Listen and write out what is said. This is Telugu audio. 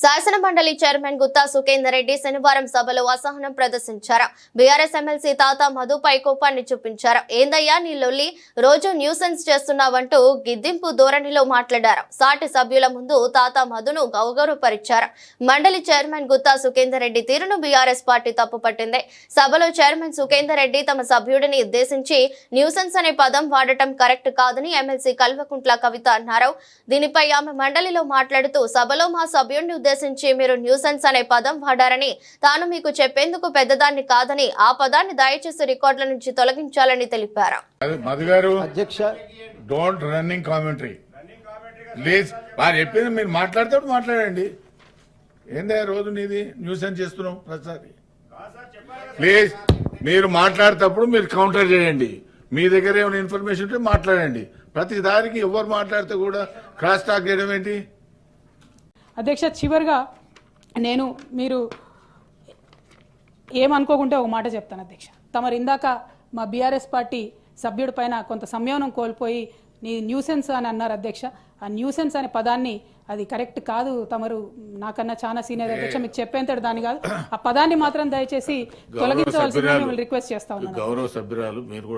శాసన మండలి చైర్మన్ గుత్తా సుఖేందర్ రెడ్డి శనివారం సభలో అసహనం ప్రదర్శించారు. బీఆర్ఎస్ ఎమ్మెల్సీ తాత మధుపై కోపాన్ని చూపించారు. ఏందయ్యా నీ లొల్లి, రోజు న్యూసెన్స్ చేస్తున్నావంటూ గిద్దింపు ధోరణిలో మాట్లాడారు. సాటి సభ్యుల ముందు తాత మధును గౌరవపరిచారు. మండలి చైర్మన్ గుత్తా సుఖేందర్ రెడ్డి తీరును బీఆర్ఎస్ పార్టీ తప్పుపట్టింది. సభలో చైర్మన్ సుఖేందర్ రెడ్డి తమ సభ్యుడిని ఉద్దేశించి న్యూసెన్స్ అనే పదం వాడటం కరెక్ట్ కాదని ఎమ్మెల్సీ కల్వకుంట్ల కవిత అన్నారు. దీనిపై ఆమె మండలిలో మాట్లాడుతూ సభలో మా సభ్యుడిని ఉద్దేశించి మీరు న్యూసెన్స్ అనే పదం వాడారని, తాను మీకు చెప్పేందుకు పెద్దదాన్ని కాదని, ఆ పదాన్ని దయచేసి రికార్డుల నుంచి తొలగించాలని తెలిపారు. మధు గారు అధ్యక్ష డోంట్ రన్నింగ్ కామెంటరీ ప్లీజ్. వారు చెప్పింది మీరు మాట్లాడితే మాట్లాడండి. ఏందా రోజు నీది న్యూసెన్స్ చేస్తున్నావు ప్రతిసారి. ప్లీజ్ మీరు మాట్లాడేటప్పుడు మీరు కౌంటర్ చేయండి. మీ దగ్గర ఏమైనా ఇన్ఫర్మేషన్ ఉంటే మాట్లాడండి. ప్రతి దానికి ఎవరు మాట్లాడితే కూడా క్రాస్ టాక్ చేయడం ఏంటి? అధ్యక్ష, చివరిగా మీరు ఏమనుకోకుంటే ఒక మాట చెప్తాను అధ్యక్ష. తమరు ఇందాక మా బీఆర్ఎస్ పార్టీ సభ్యుడి పైన కొంత సంయమనం కోల్పోయి నీ న్యూసెన్స్ అని అన్నారు అధ్యక్ష. ఆ న్యూసెన్స్ అనే పదాన్ని అది కరెక్ట్ కాదు. తమరు నాకన్నా చాలా సీనియర్ అధ్యక్ష, మీకు చెప్పేంతటి దాని కాదు. ఆ పదాన్ని మాత్రం దయచేసి తొలగించవలసిందని రిక్వెస్ట్ చేస్తా ఉన్నాను. గౌరవ సభ్యురాలు మీరు